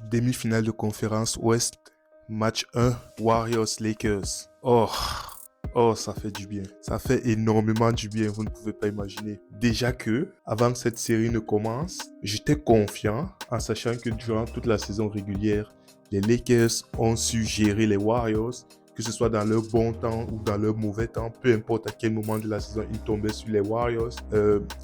Demi-finale de conférence Ouest, match 1, Warriors-Lakers. Oh, ça fait du bien. Ça fait énormément du bien, vous ne pouvez pas imaginer. Déjà que, avant que cette série ne commence, j'étais confiant en sachant que durant toute la saison régulière, les Lakers ont su gérer les Warriors, que ce soit dans leur bon temps ou dans leur mauvais temps, peu importe à quel moment de la saison ils tombaient sur les Warriors,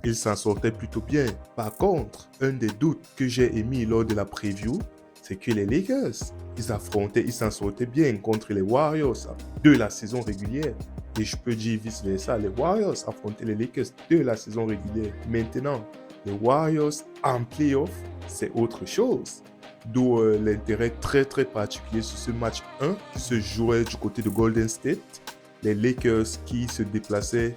ils s'en sortaient plutôt bien. Par contre, un des doutes que j'ai émis lors de la preview, c'est que les Lakers, ils s'en sortaient bien contre les Warriors de la saison régulière. Et je peux dire vice-versa, les Warriors affrontaient les Lakers de la saison régulière. Maintenant, les Warriors en playoff, c'est autre chose. D'où l'intérêt très très particulier sur ce match 1 qui se jouait du côté de Golden State. Les Lakers qui se déplaçaient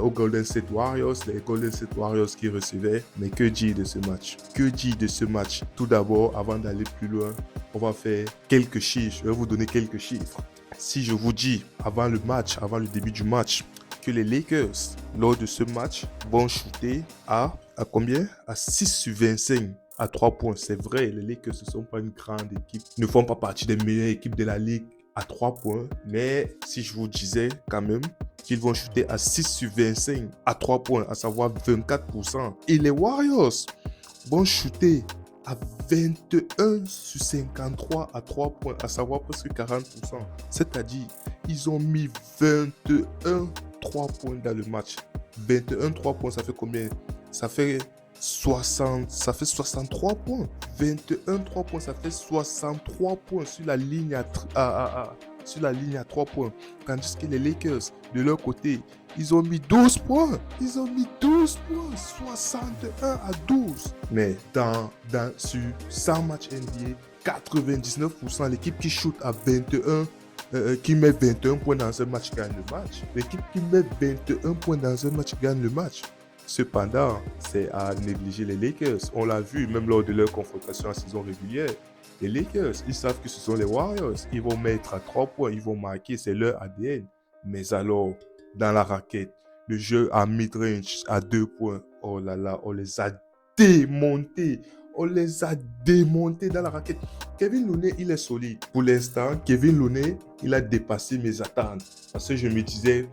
aux Golden State Warriors, les Golden State Warriors qui recevaient. Mais que dire de ce match? Que dire de ce match? Tout d'abord, avant d'aller plus loin, on va faire quelques chiffres. Je vais vous donner quelques chiffres. Si je vous dis, avant le début du match, que les Lakers, lors de ce match, vont shooter à combien? À 6 sur 25. À 3 points. C'est vrai, les Lakers ne sont pas une grande équipe, ne font pas partie des meilleures équipes de la ligue à 3 points. Mais si je vous disais quand même qu'ils vont shooter à 6 sur 25 à 3 points, à savoir 24%. Et les Warriors vont shooter à 21 sur 53 à 3 points, à savoir presque 40%. C'est-à-dire, ils ont mis 21 3 points dans le match. 21 3 points, ça fait combien? Ça fait 63 points. 21 3 points, ça fait 63 points sur la ligne à 3 points. Tandis que les Lakers, de leur côté, ils ont mis 12 points. Ils ont mis 12 points. 61 à 12. Mais sur 100 matchs NBA, 99%, l'équipe qui shoot à 21, qui met 21 points dans un match gagne le match. L'équipe qui met 21 points dans un match gagne le match. Cependant, c'est à négliger les Lakers. On l'a vu même lors de leur confrontation en saison régulière. Les Lakers, ils savent que ce sont les Warriors. Ils vont mettre à 3 points, ils vont marquer, c'est leur ADN. Mais alors, dans la raquette, le jeu à mid-range, à 2 points, oh là là, on les a démontés. On les a démontés dans la raquette. Kevin Looney, il est solide. Pour l'instant, Kevin Looney, il a dépassé mes attentes. Parce que je me disais,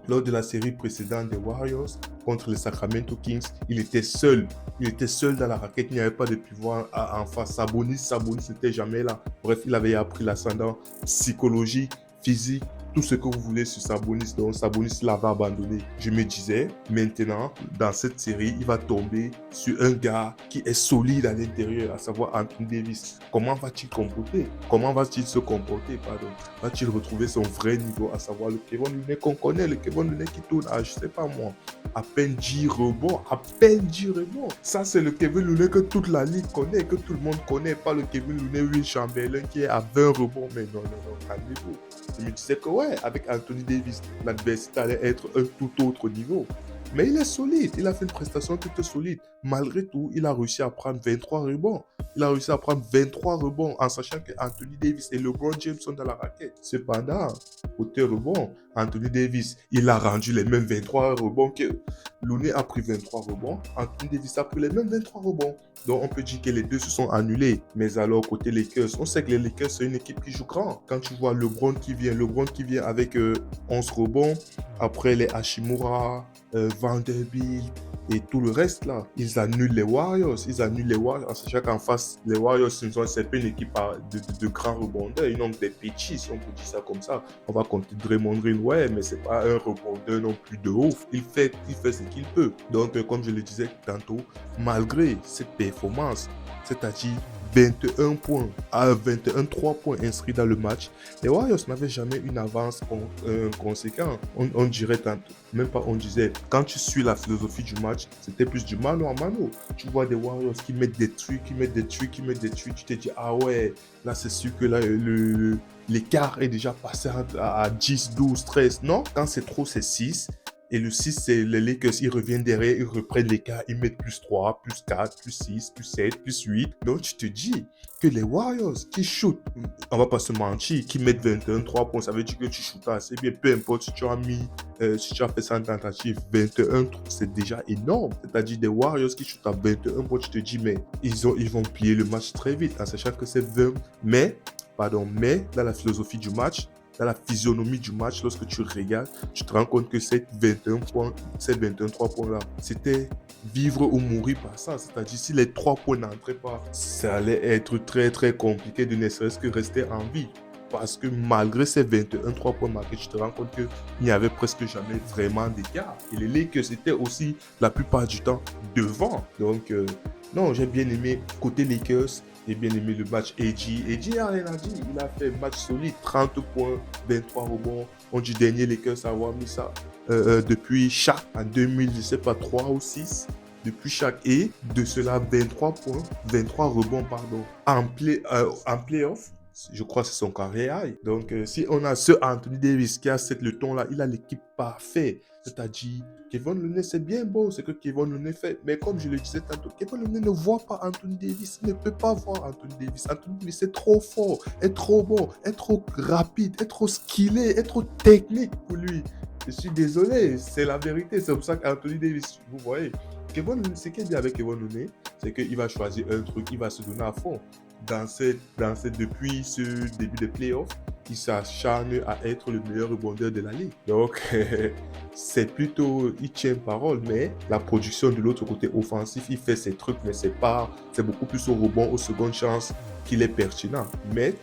lors de la série précédente des Warriors contre les Sacramento Kings, il était seul. Il était seul dans la raquette. Il n'y avait pas de pivot en face. Sabonis n'était jamais là. Bref, il avait appris l'ascendant psychologique, physique, tout ce que vous voulez sur Sabonis. Donc Sabonis l'avait abandonné. Je me disais, maintenant, dans cette série, il va tomber sur un gars qui est solide à l'intérieur, à savoir Anthony Davis. Comment va-t-il comporter? Comment va-t-il se comporter, pardon? Va-t-il retrouver son vrai niveau, à savoir le Kevin Looney qu'on connaît, le Kevin Looney qui tourne à, je sais pas moi, à peine 10 rebonds, à peine 10 rebonds. Ça, c'est le Kevin Looney que toute la ligue connaît, que tout le monde connaît, pas le Kevin Looney Will Chamberlain qui est à 20 rebonds. Mais non, calmez-vous. Je me disais que ouais, avec Anthony Davis, l'adversité allait être un tout autre niveau. Mais il est solide, il a fait une prestation toute solide. Malgré tout, il a réussi à prendre 23 rebonds. Il a réussi à prendre 23 rebonds en sachant que Anthony Davis et LeBron James sont dans la raquette. Cependant, côté rebond, Anthony Davis, il a rendu les mêmes 23 rebonds que Looney a pris 23 rebonds. Anthony Davis a pris les mêmes 23 rebonds. Donc on peut dire que les deux se sont annulés. Mais alors côté Lakers, on sait que les Lakers c'est une équipe qui joue grand. Quand tu vois LeBron qui vient avec 11 rebonds, après les Hachimura, Vanderbilt et tout le reste là, ils annulent les Warriors. En sachant qu'en face, les Warriors, c'est pas une équipe de grands rebondeurs. Ils ont des petits, si on peut dire ça comme ça. On va compter Draymond Green, ouais, mais c'est pas un rebondeur non plus de ouf. Il fait ce qu'il peut. Donc, comme je le disais tantôt, malgré cette performance, c'est-à-dire 21 points à 21 3 points inscrits dans le match, les Warriors n'avaient jamais une avance conséquente. On dirait tantôt, même pas on disait, quand tu suis la philosophie du match, c'était plus du mano à mano. Tu vois des Warriors qui mettent des trucs, tu te dis, ah ouais, là c'est sûr que là, l'écart est déjà passé à 10, 12, 13. Non, quand c'est trop, c'est 6. Et le 6, c'est les Lakers, ils reviennent derrière, ils reprennent l'écart, ils mettent plus 3, plus 4, plus 6, plus 7, plus 8. Donc, tu te dis que les Warriors qui shootent, on va pas se mentir, qui mettent 21, 3 points, ça veut dire que tu shootes assez bien. Peu importe si tu as mis, si tu as fait ça en tentative, 21, c'est déjà énorme. C'est-à-dire des Warriors qui shootent à 21 points, tu te dis, mais ils vont plier le match très vite, en sachant que c'est 20. Mais dans la philosophie du match, dans la physionomie du match, lorsque tu regardes, tu te rends compte que ces 23 points-là, c'était vivre ou mourir par ça. C'est-à-dire, si les 3 points n'entraient pas, ça allait être très très compliqué de ne serait-ce que rester en vie. Parce que malgré ces 3 points marqués, tu te rends compte qu'il n'y avait presque jamais vraiment d'écart. Et les Lakers étaient aussi la plupart du temps devant. Donc, non, j'ai bien aimé côté Lakers. J'ai bien aimé le match AG. AG a rien à dire. Il a fait un match solide. 30 points, 23 rebonds. On dit dernier Lakers avoir mis ça depuis Shaq en 2000, je sais pas, 3 ou 6. Depuis Shaq. Et de cela, 23 points, 23 rebonds, pardon, en playoff. Je crois que c'est son carrière high. Donc, si on a ce Anthony Davis qui a le ton-là, il a l'équipe parfaite. C'est-à-dire, Kevin Looney, c'est bien beau ce que Kevin Looney fait. Mais comme je le disais tantôt, Kevin Looney ne voit pas Anthony Davis. Il ne peut pas voir Anthony Davis. Anthony Davis est trop fort, est trop bon, est trop rapide, est trop skillé, est trop technique pour lui. Je suis désolé, c'est la vérité. C'est pour ça qu'Anthony Davis, vous voyez, ce qui est bien avec Kevin Looney, c'est qu'il va choisir un truc, il va se donner à fond. Depuis ce début de playoffs, il s'acharne à être le meilleur rebondeur de la ligue. Donc, c'est plutôt, il tient parole, mais la production de l'autre côté offensif, il fait ses trucs, mais c'est beaucoup plus au rebond, aux secondes chances qu'il est pertinent. Mais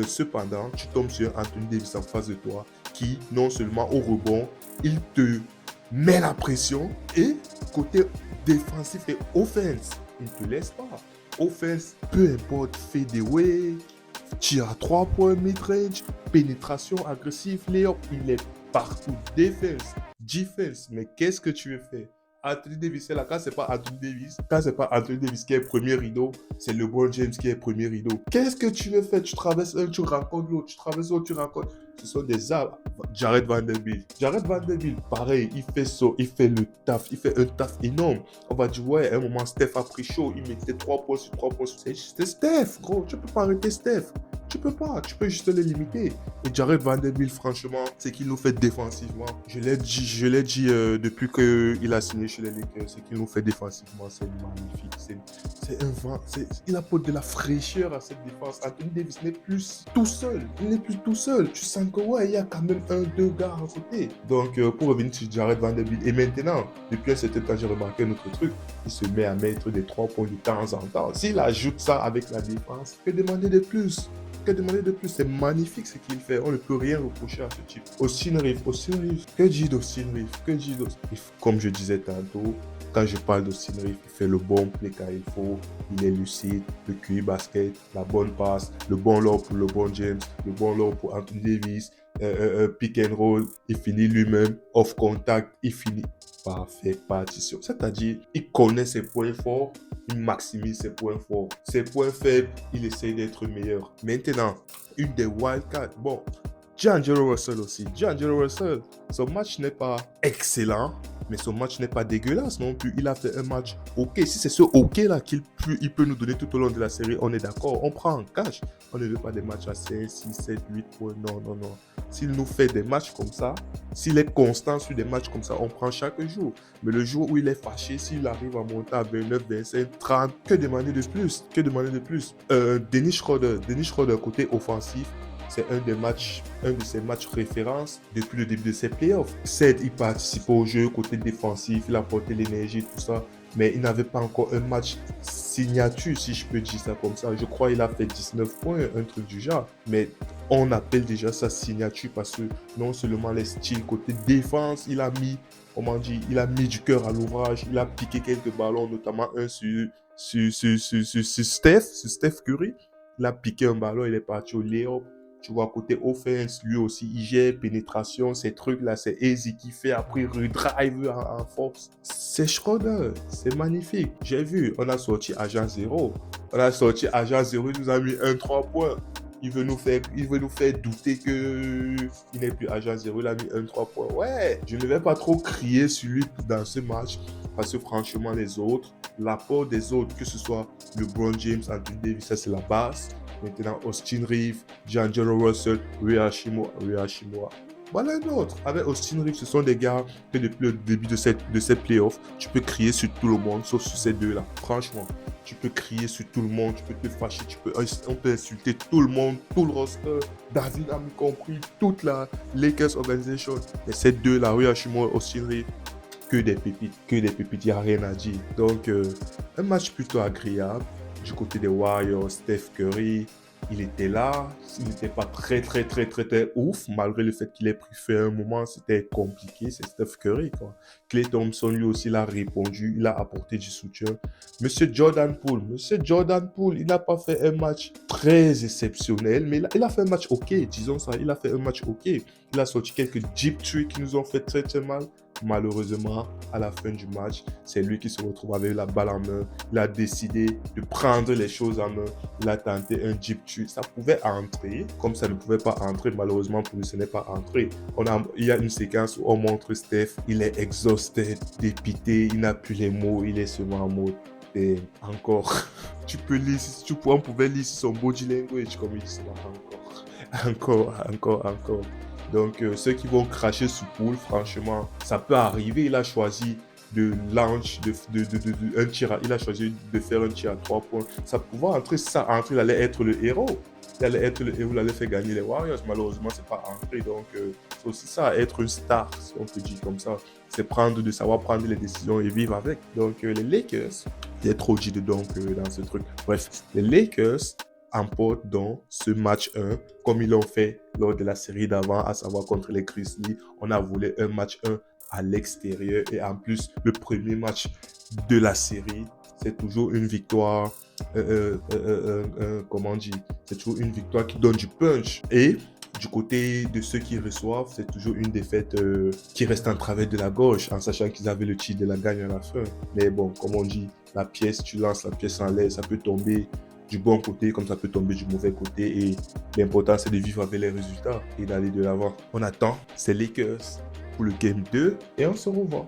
cependant, tu tombes sur Anthony Davis en face de toi, qui non seulement au rebond, il te met la pression, et côté défensif et offense, il ne te laisse pas. Offense, peu importe, fadeaway, tir à 3 points, mid-range, pénétration agressive, layup, il est partout. Defense, mais qu'est-ce que tu veux faire? Anthony Davis est là. Quand c'est pas Anthony Davis qui est premier rideau, c'est LeBron James qui est premier rideau. Qu'est-ce que tu veux faire? Tu traverses un, tu rencontres l'autre, tu traverses l'autre, tu rencontres. Ce sont des arbres. Jared Vanderbilt, pareil, il fait le taf, il fait un taf énorme. On va dire, ouais, à un moment, Steph a pris chaud, il mettait 3 points sur 3 points. C'était Steph, gros, tu peux pas arrêter Steph. Tu peux pas, tu peux juste les limiter. Et Jared Vanderbilt, franchement, c'est qu'il nous fait défensivement. Je l'ai dit depuis qu'il a signé chez les Lakers, c'est qu'il nous fait défensivement, c'est magnifique. C'est un vent, il apporte de la fraîcheur à cette défense. Anthony Davis n'est plus tout seul. Il n'est plus tout seul. Tu sens que ouais, il y a quand même 2 gars à côté. Donc, pour revenir sur Jared Vanderbilt, et maintenant, depuis un certain temps, j'ai remarqué un autre truc. Il se met à mettre des 3 points de temps en temps. S'il ajoute ça avec la défense, que demander de plus? C'est magnifique ce qu'il fait. On ne peut rien reprocher à ce type. Austin Reeves. Que dit d'Austin Reeves? Comme je disais tantôt, quand je parle d'Austin Reeves, il fait le bon play quand il faut. Il est lucide, le QI basket, la bonne passe, le bon lob pour LeBron James, le bon lob pour Anthony Davis, pick and roll, il finit lui-même, off contact, il finit. Parfait, partition. C'est-à-dire, il connaît ses points forts, il maximise ses points forts. Ses points faibles, il essaie d'être meilleur. Maintenant, une des wildcards. Bon, D'Angelo Russell aussi. D'Angelo Russell, son match n'est pas excellent, mais son match n'est pas dégueulasse non plus. Il a fait un match OK. Si c'est ce OK-là qu'il peut nous donner tout au long de la série, on est d'accord. On prend en cash. On ne veut pas des matchs à 5, 6, 7, 8 points. Non. S'il nous fait des matchs comme ça, s'il est constant sur des matchs comme ça, on prend chaque jour. Mais le jour où il est fâché, s'il arrive à monter à 29, 25, 30, que demander de plus? Dennis Schroeder, côté offensif, c'est un de ses matchs références depuis le début de ses playoffs. Certes, il participe au jeu côté défensif, il a apporté l'énergie, tout ça, mais il n'avait pas encore un match signature, si je peux dire ça comme ça. Je crois qu'il a fait 19 points, un truc du genre. Mais on appelle déjà ça signature parce que non seulement les styles côté défense, il a mis du cœur à l'ouvrage, il a piqué quelques ballons, notamment un sur Steph Curry. Il a piqué un ballon, il est parti au layup. Tu vois, côté offense, lui aussi, il gère, pénétration, ces trucs-là, c'est Easy qui fait, après, redrive en force. C'est Schroeder, c'est magnifique. J'ai vu, on a sorti Agent 0. Il nous a mis 1-3 points. il veut nous faire douter que il n'est plus agent zéro. Il a mis un 3 points. Ouais, je ne vais pas trop crier sur lui dans ce match parce que franchement, les autres, l'apport des autres, que ce soit LeBron James, Anthony Davis, ça c'est la base. Maintenant, Austin Reeves, D'Angelo Russell, Rui Hachimura. Voilà un autre. Avec Austin Reeves, ce sont des gars que depuis le début de cette playoff, tu peux crier sur tout le monde, sauf sur ces deux-là. Franchement, tu peux crier sur tout le monde, tu peux te fâcher, on peut insulter tout le monde, tout le roster, David a compris, toute la Lakers Organization. Mais ces deux-là, Rui Hachimura, Austin Reeves, que des pépites, il n'y a rien à dire. Donc, un match plutôt agréable. Du côté des Warriors, Steph Curry, il était là. Il n'était pas très ouf, malgré le fait qu'il ait pris feu à un moment. C'était compliqué, c'est Steph Curry, quoi. Klay Thompson, lui aussi, il a répondu, il a apporté du soutien. Monsieur Jordan Poole, il n'a pas fait un match très exceptionnel, mais il a fait un match ok, disons ça, il a fait un match ok. Il a sorti quelques deep tricks qui nous ont fait très mal. Malheureusement, à la fin du match, c'est lui qui se retrouve avec la balle en main. Il a décidé de prendre les choses en main. Il a tenté un deep trick. Ça pouvait entrer, comme ça ne pouvait pas entrer. Malheureusement, pour lui, ce n'est pas entré. Il y a une séquence où on montre Steph. Il est exhausted, dépité. Il n'a plus les mots. Il est seulement en mode. Et encore, on pouvait lire son body language, comme il dit encore. Donc, ceux qui vont cracher sous Poole, franchement, ça peut arriver. Il a choisi de launch, un tir il a choisi de faire un tir à 3 points. Ça pouvait entrer, il allait être le héros. Il allait faire gagner les Warriors. Malheureusement, c'est pas entré. Donc, c'est aussi ça, être une star, si on peut dire comme ça. C'est savoir prendre les décisions et vivre avec. Donc, les Lakers, il y a trop dit dedans dans ce truc. Bref, les Lakers emportent donc ce match 1 comme ils l'ont fait lors de la série d'avant, à savoir contre les Grizzlies. On a voulu un match 1 à l'extérieur et en plus le premier match de la série, c'est toujours une victoire c'est toujours une victoire qui donne du punch. Et du côté de ceux qui reçoivent, c'est toujours une défaite qui reste en travers de la gauche, en sachant qu'ils avaient le titre de la gagne à la fin. Mais bon, comme on dit, tu lances la pièce en l'air, ça peut tomber du bon côté comme ça peut tomber du mauvais côté, et l'important c'est de vivre avec les résultats et d'aller de l'avant. On attend, c'est Lakers pour le Game 2 et on se revoit.